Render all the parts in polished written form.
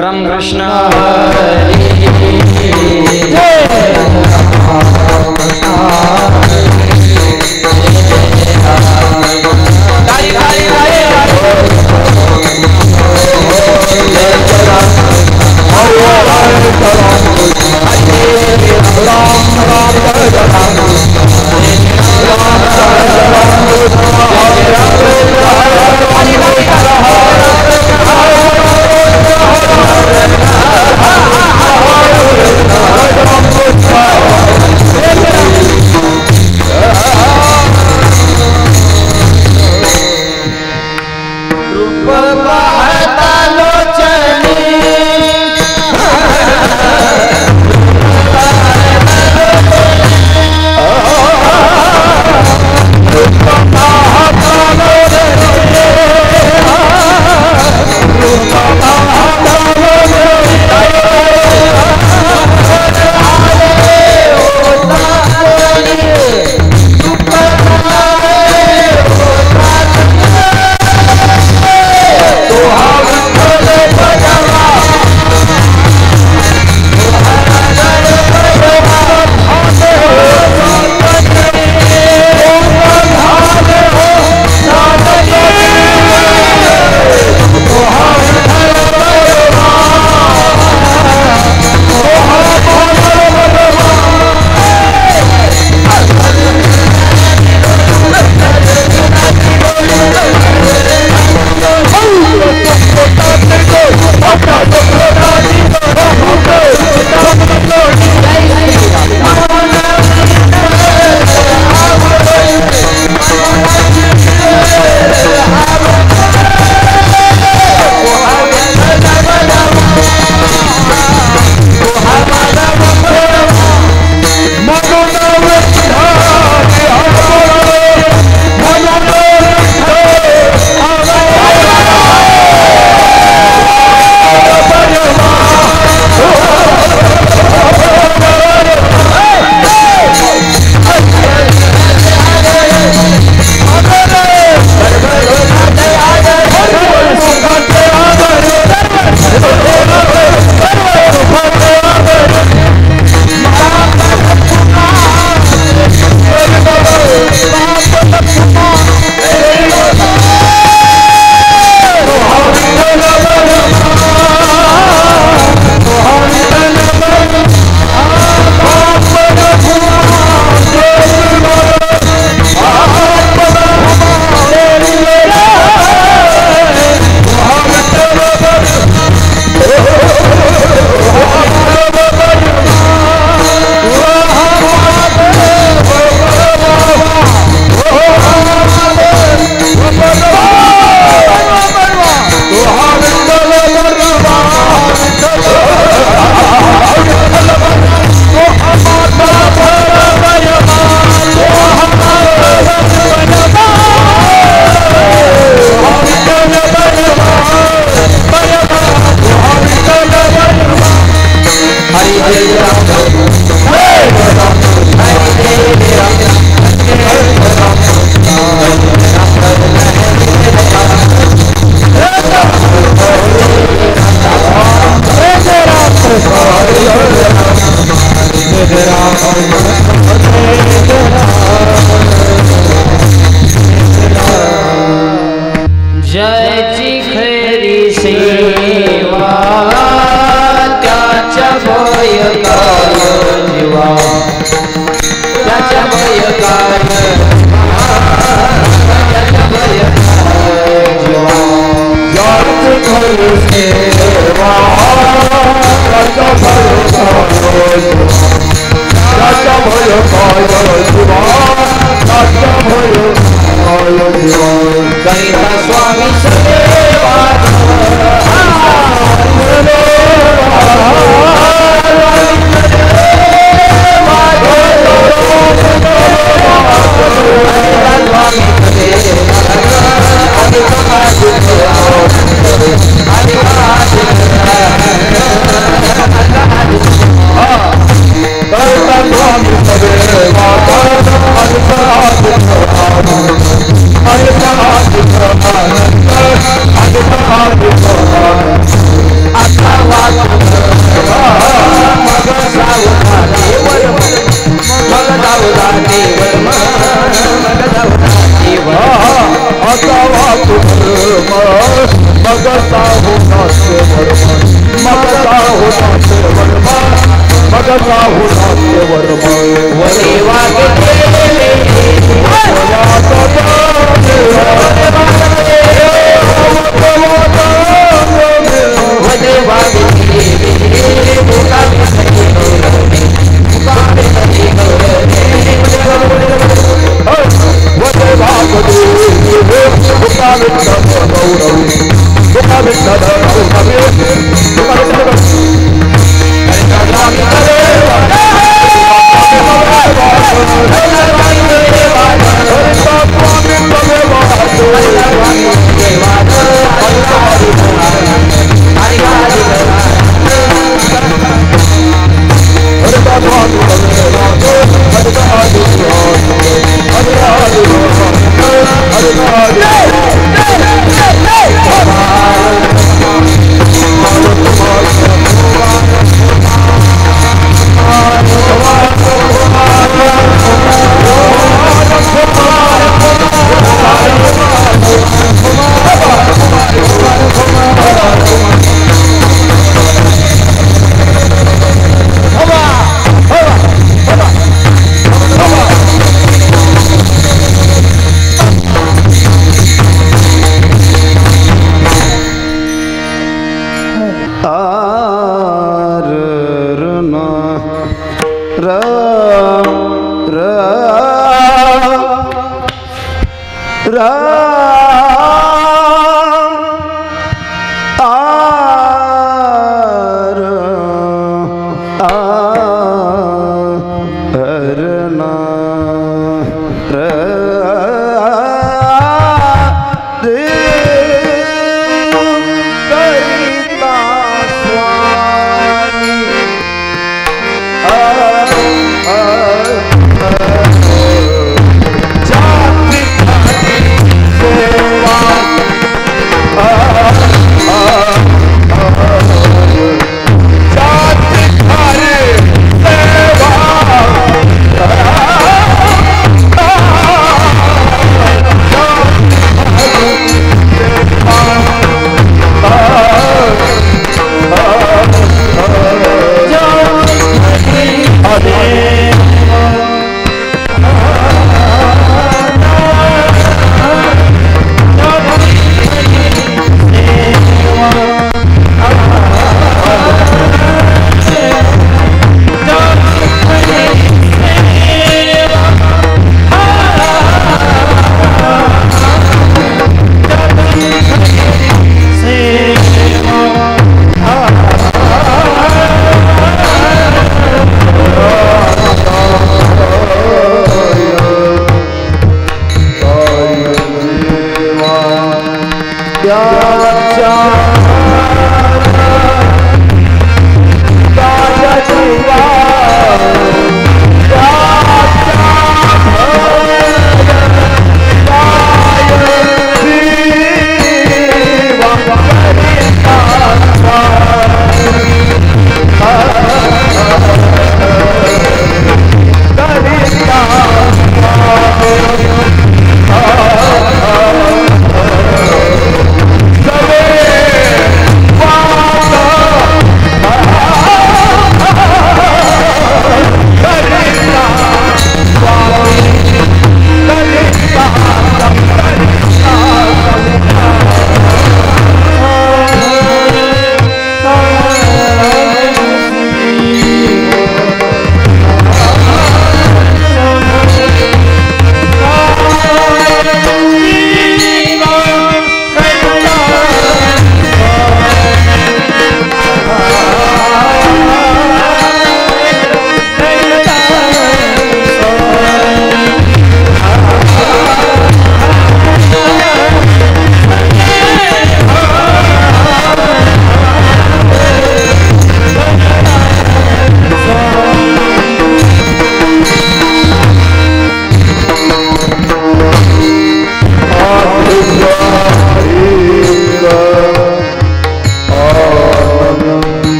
Ram Krishna Ram करिता स्वामी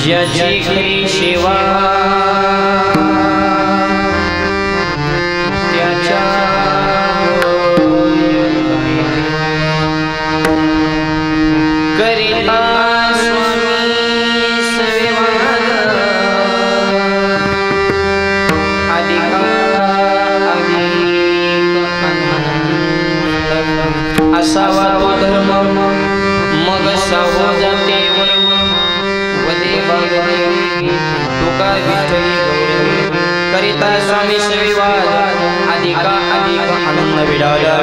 ज्याची खरी सेवा त्याच्या करिता स्वामी सेवा अधिक असावा तो धर्म मग सावो जाते तुका विठ्ठली करिता स्वामी सेवा अधिक आनंद विडाला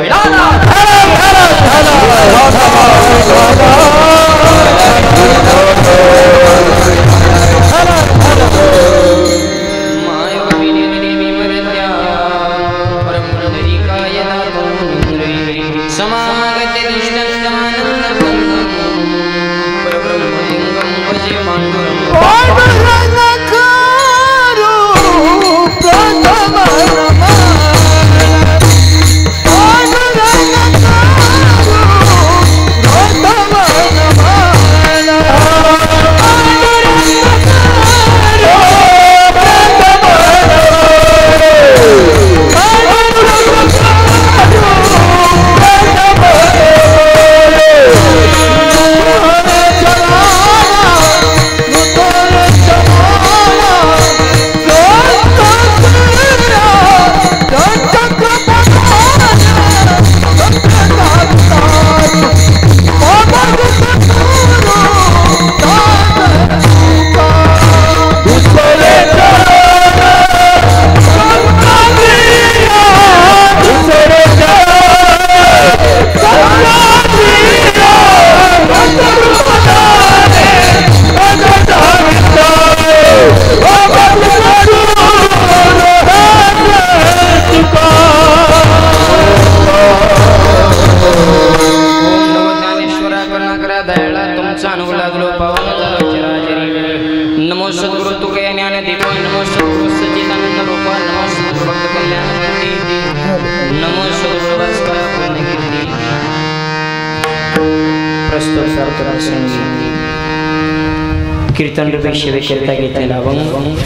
कीर्तन रूपी सेवेकरिता घेतलेला अभंग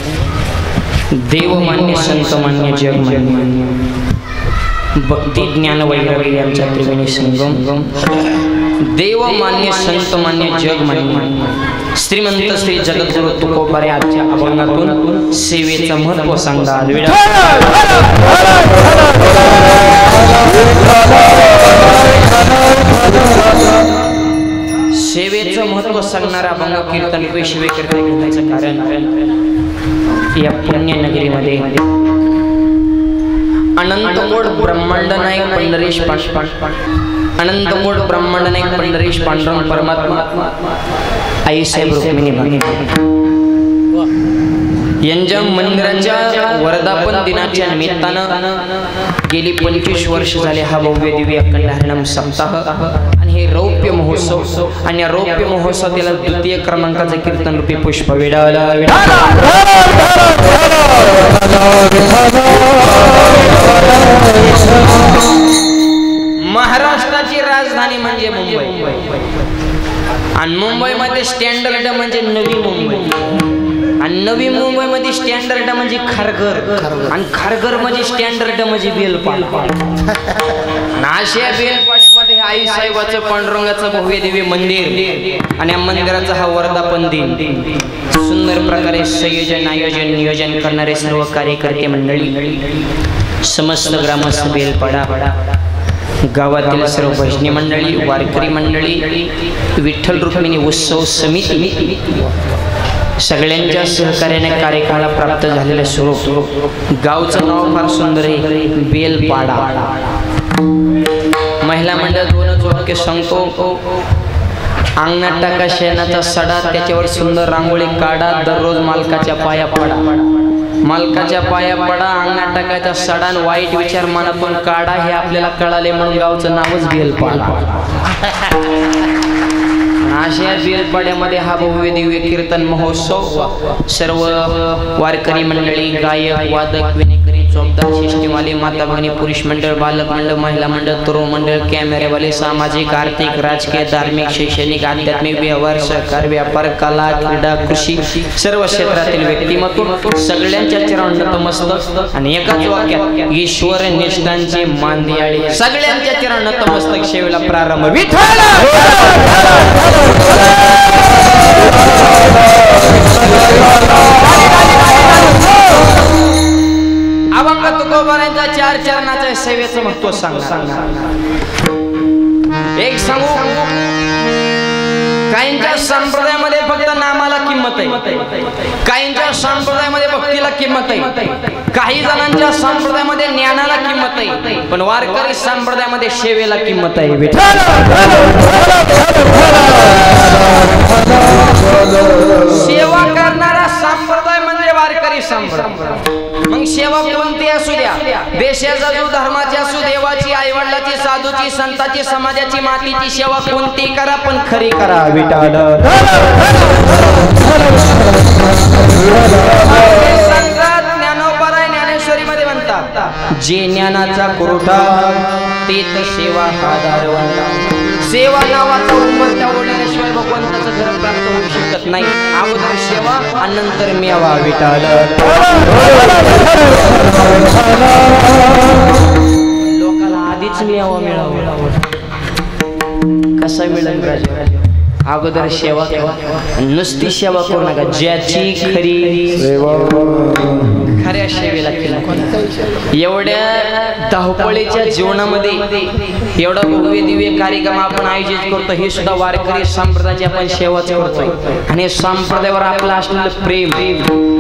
देवमान्य संतमान्य जगमान्य भक्ती ज्ञान वैराग्य यांचा त्रिवेणी संगम देवमान्य संतमान्य जगमान्य श्रीमंत श्री जगद्गुरु तुकोबारे आजच्या अभंगातून सेवेचं महत्त्व सांगतात. सेवेचं महत्त्व सांगणारा अभंग कीर्तन रूपी सेवेकरिता घेण्याचं कारण या पुण्य नगरीमध्ये अनंतकोट ब्रह्मांड नायक पंढरीश अनंतकोट ब्रह्मांड नायक पंढरीश पांडुरंग परमात्मा आई साहेब रुक्मिणी यांच्या मंदिराच्या वर्धापन दिनाच्या निमित्तानं गेली 25 वर्ष झाले हा भव्य दिव्य अखंड हरिनाम सप्ताह आणि हे रौप्य महोत्सव आणि या रौप्य महोत्सवाला द्वितीय क्रमांकाचे कीर्तन रूपी पुष्प विडाला महाराष्ट्राची राजधानी म्हणजे मुंबई आणि मुंबईमध्ये स्टँडर्ड म्हणजे नवी मुंबई आणि नवी मुंबई मध्ये स्टँडर्ड म्हणजे खारघर आणि खारघर म्हणजे स्टँडर्ड म्हणजे बेलपाडा. अशा बेलपाड्यामध्ये आई साहेबाचं पांडुरंगाचं भव्य दिव्य मंदिर आणि या मंदिराचा हा वर्धापन दिन सुंदर प्रकारे संयोजन आयोजन नियोजन करणारे सर्व कार्यकर्ते मंडळी समस्त ग्रामस्थ बेलपाडा गावातील सर्व भजनी मंडळी वारकरी मंडळी विठ्ठल रुक्मिणी उत्सव समिती सगळ्यांच्या सहकार्याने कार्यक्रमाला प्राप्त झालेले स्वरूप गावचं नाव फार सुंदर आहे बेलपाडा. महिला मंडळ 2 वाक्य सांगतो. अंगणात टाका शेणाचा सडा त्याच्यावर सुंदर रांगोळी काढा दररोज मालकाच्या पाया पडा मालकाच्या पाया पडा अंगणात टाकायचा सडा वाईट विचार मनातून काढा हे आपल्याला कळाले म्हणून गावचं नावच बेलपाडा. अशा बेलपाड्यामध्ये हा भव्य दिव्य कीर्तन महोत्सव सर्व वारकरी मंडळी गायक वादक विनेकरी चौबदार सिस्टीमवाले, माता भगिनी, पुरुष मंडळ, बालक मंडळ, महिला मंडळ, तरुण मंडळ, कॅमेरेवाले, सामाजिक, आर्थिक, राजकीय, धार्मिक, शैक्षणिक, आध्यात्मिक, व्यवहार, सहकार, व्यापार, कला, क्रीडा, कृषी, सर्व क्षेत्रातील व्यक्तिमत्व सगळ्यांच्या चरणांना नतमस्तक आणि एकाच वाक्यात ईश्वर निष्ठांचे मांदियाळे सगळ्यांच्या चरणांना नतमस्तक सेवेला प्रारंभ. विठ्ठल अभंग तुकोबारांच्या 4 चरणाच्या सेवेचं महत्व सांगणार. एक सांगू, काहींच्या संप्रदायामध्ये फक्त नामाला किंमत आहे, काहींच्या संप्रदायामध्ये भक्तीला किंमत आहे, काही जणांच्या संप्रदायामध्ये ज्ञानाला किंमत आहे, पण वारकरी संप्रदायामध्ये सेवेला किंमत आहे. सेवा करणारा संप्रदाय म्हणजे वारकरी संप्रदाय. मग सेवा कोणती असू द्या, देशाचा जो धर्माची असू, देवाची, आईवडिलाची, साधूची, संताची, समाजाची, मातीची सेवा कोणती करा, पण खरी करा. ज्ञानोबराय ज्ञानेश्वरी मध्ये म्हणतात, जे ज्ञानाचा कुरठा तेच सेवा आधारवंता. सेवा नावाचा उमरत्या ओढल्याशिवाय भगवंताचं घर प्राप्त होऊ शकत नाही. अगोदर सेवा आणि नंतर मेवा. विठाल लोकाला आधीच मेवा मिळावा, कसा मिळेल राजा? अगोदर सेवा करा, नुसती सेवा करू नका. ज्याची खरी सेवा खऱ्या सेवेला केली. एवढ्या धावपळीच्या जीवनामध्ये एवढा भव्य दिव्य कार्यक्रम आपण आयोजित करतो, हे सुद्धा वारकरी संप्रदायाची आपण सेवाच करतोय. आणि संप्रदायावर आपलं असलेलं प्रेम.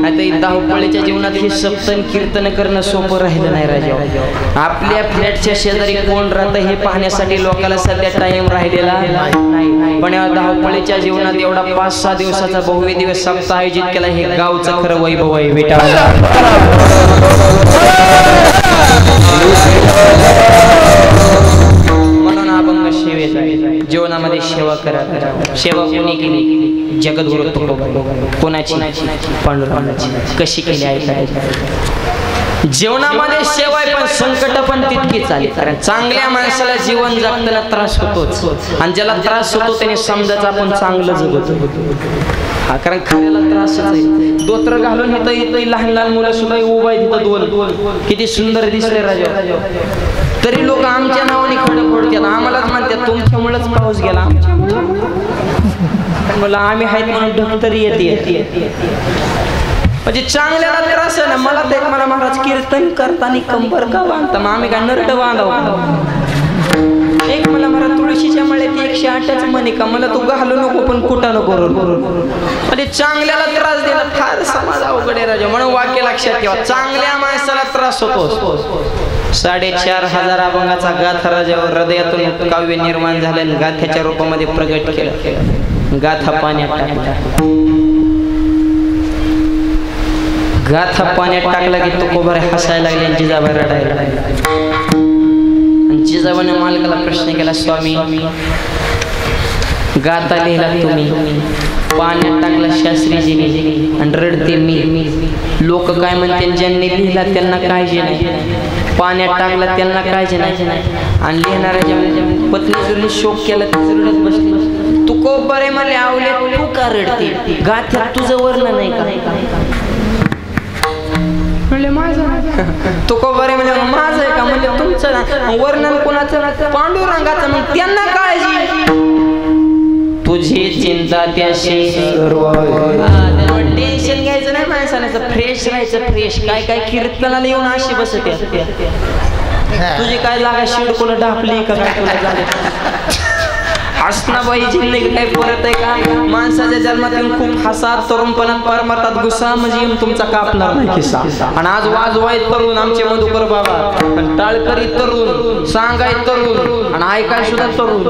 आता धावपळीच्या जीवनात हे सप्तन कीर्तन करणं सोपं राहिलं नाही राजा. आपल्या फ्लॅटच्या शेजारी कोण राहतं हे पाहण्यासाठी लोकांना सध्या टाइम राहिलेला नाही. पण या धावपळीच्या जीवनात एवढा 5-6 दिवसाचा भव्य दिवस सप्ताह आयोजित केला, हे गावचं खरं वैभव आहे. म्हणून अभंग सेवेचा जीवनामध्ये सेवा करा. सेवा कोणी केली? जगद्गुरु तुकोबा. कोणाची? पांडुरंगाची. कशी केली आहे? जीवनामध्ये सेवा आहे, पण संकट पण तितकीच आली. कारण चांगल्या माणसाला जीवन जगताना त्रास होतोच, आणि ज्याला त्रास होतो त्याने समजायचं आपण चांगलं जगतो. हा, कारण खाण्याला त्रासच आहे. दोत्र घालून इथं लहान लहान मुलं सुद्धा उभा आहे तिथं. दोन किती सुंदर दिसले राजा, तरी लोक आमच्या नावाने खडं फोडतात, आम्हालाच म्हणतात तुमच्यामुळेच पाऊस गेला. मला आम्ही आहेत म्हणून ढग तरी येते. म्हणजे चांगल्याला त्रास आहे ना. मला ते मला महाराज कीर्तन करताना कंबर का बांधता, मग आम्ही काय नरड बांधाव? एक मला महाराज तुळशीच्या मळ्यात 108च म्हणे का, मला तू घालू नको पण कुठं नको. म्हणजे चांगल्याला त्रास दिला फार समाज अवघड आहे राजा. म्हणून वाक्य लक्षात ठेवा, चांगल्या माणसाला त्रास होतो. 4500 अभंगाचा गाथा राजावर हृदयातून काव्य निर्माण झालं, गाथ्याच्या रूपामध्ये प्रगट केलं. गाथा पाण्यात टाकला, गाथा पाण्यात टाकला की तुकोबारे हसायला लागले, जिजाबाई रडायला लागले. जिजाबाईने मालकाला प्रश्न केला, स्वामी गाथा लिहिला तुम्ही, पाण्यात टाकला शास्त्रीजीने आणि रडते मी. लोक काय म्हणते, ज्यांनी लिहिला त्यांना काळजी नाही, पाण्यात टाकला त्यांना काळजी नाही, आणि लिहिणाऱ्या पत्नी जर शोक केला तर रडत बसली. तुकोबारे म्हणले, आवले तू का रडते? गाथ्यात तुझं वर्णन नाही का? म्हणले माझं. तुकोबारे म्हणजे माझं आहे का? म्हणजे तुमचं. वर्णन कोणाचं? पांडुरंगाचं. मग त्यांना काळजी, तुझी चिंता त्याशी सर्व. टेन्शन घ्यायचं नाही माणसाने, फ्रेश राहायचं. फ्रेश काय काय कीर्तनाला येऊन अशी बसते. तुझी काय लागा शिड कोण ढापली का काय तुला झाले? हसनाबाई जिंदगी काही परत आहे का? माणसाच्या जन्मातून खूप हसा, तरुणपणात परमार्थात घुसा, म्हणजे तुमचा कापणार नाही खिसा. आणि आज वाजवाय तरुण आमचे मधुकर बाबा, पण टाळकरी तरुण, सांगाय तरुण, आणि ऐकाय सुद्धा तरुण.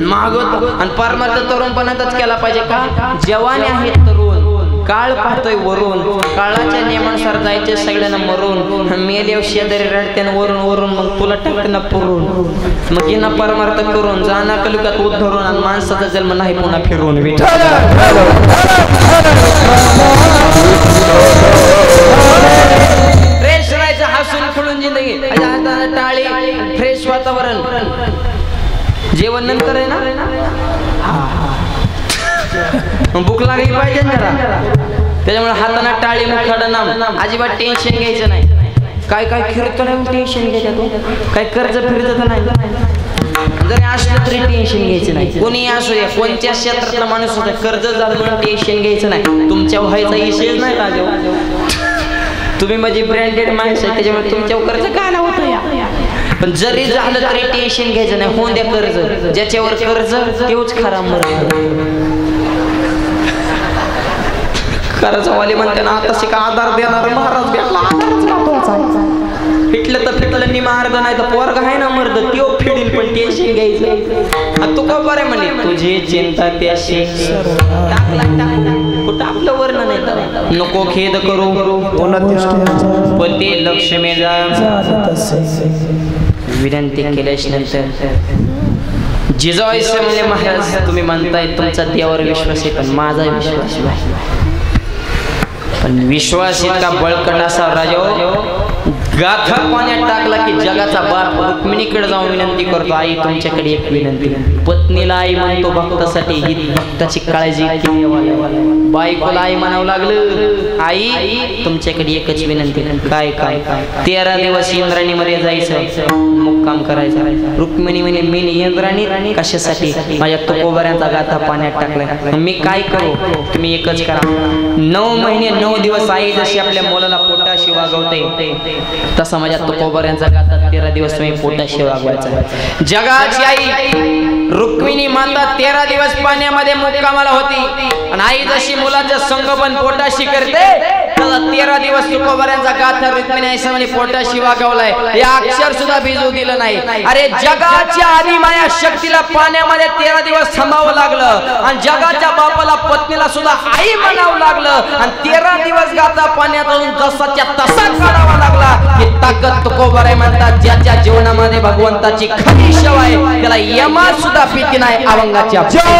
मागत आणि परमार्थ तरुणपणातच केला पाहिजे का? जवाने आहेत तरुण, काळ पाहतोय वरून, काळाच्या नियमानुसार जायचे सगळ्यांना मरून. मेलेव शेजारी रडत्यानं वरून वरून, मग तुला टाकताना पुरून. मग येणा परमार्थ करून जाना कलुकात उद्धरून, आणि माणसाचा जन्म नाही पुन्हा फिरून. विठ्ठल जेवण नंतर आहे ना. भूक लागली पाहिजे जरा, त्याच्यामुळे हाताना टाळी मुखाडं नाम. अजिबात टेन्शन घ्यायचं नाही. काय काय फिरतो नाही टेन्शन घ्यायचं तू. काय कर्ज फिरत नाही, जरी असलं तरी टेन्शन घ्यायचं नाही. कोणी असू द्या, कोणत्या क्षेत्रातला माणूस होता, कर्ज झालं म्हणून टेन्शन घ्यायचं नाही. तुमच्या व्हायचा विषयच नाही राजा. तुम्ही माझी ब्रँडेड माणसं आहे, त्याच्यामुळे तुमच्यावर कर्ज काय होतं या. पण जरी झालं तरी टेन्शन घ्यायचं नाही. होऊन द्या कर्ज. ज्याच्यावर कर्ज तेच खरा मरत. कर्जवाले म्हणते ना तसे का आधार देणार महाराज भेटला. फिटलं तर फिटलं नि मार्ग नाही तर पोरग आहे ना मर्द त्यो फिडील. पण टेन्शन घ्यायचं. तू का बरे म्हणे तुझी चिंता त्याशी कुठं आपलं वर्ण नाही. नको खेद करू पती लक्ष्मी जा विनंती केल्याच नंतर जिजाबाईचं म्हणजे महाराज तुम्ही म्हणताय तुमचा देवावर विश्वास आहे, पण माझा विश्वास नाही. पण विश्वास इतका बळकट असा राजा गाथा पाण्यात टाकला की जगाचा बाप रुक्मिणीकडे जाऊन विनंती करतो, आई तुमच्याकडे एक विनंती. पत्नीला आई म्हणतो भक्तासाठी, ही भक्ताची काळजी. बायकोला आई म्हणावं लागलं, आई तुमच्याकडे एकच विनंती. काय काय 13 दिवस इंद्राणीमध्ये जायचं, मुक्काम करायचं. रुक्मिणी म्हणे मी इंद्राणी कशासाठी, माझ्या तुकोबऱ्यांचा गाथा पाण्यात टाकलाय, मी काय करू. तुम्ही एकच करा, 9 महिने 9 दिवस आई जशी आपल्या मुलाला पोटाशी वागवते तसा माझ्या तुकोबऱ्यांचा गाथा 13 दिवस तुम्ही पोटाशी वागवायचा. जगाची आई रुक्मिणी माता 13 दिवस पाण्यामध्ये मुक्कामाला होती आणि आई जशी मुलाचं संगोपन पोटाशी करते तसा 13 दिवस तुकोबऱ्यांचा गाथा रुक्मिणी आई समोर पोटाशी वागवलाय. हे अक्षर सुद्धा भिजू दिलं नाही. अरे जगाच्या आदिमाया शक्तीला पाण्यामध्ये 13 दिवस थांबावं लागलं आणि जगाच्या बापाला पत्नीला सुद्धा आई म्हणावं लागलं आणि 13 दिवस गाथा पाण्यातून जसाच्या तसा काढावा लागला. ही ताकद तुकोबराय म्हणतात. ज्याच्या जीवनामध्ये भगवंताची खरी सेवा आहे त्याला यमा सुद्धा भीती नाही. अवंगाच्या जीवा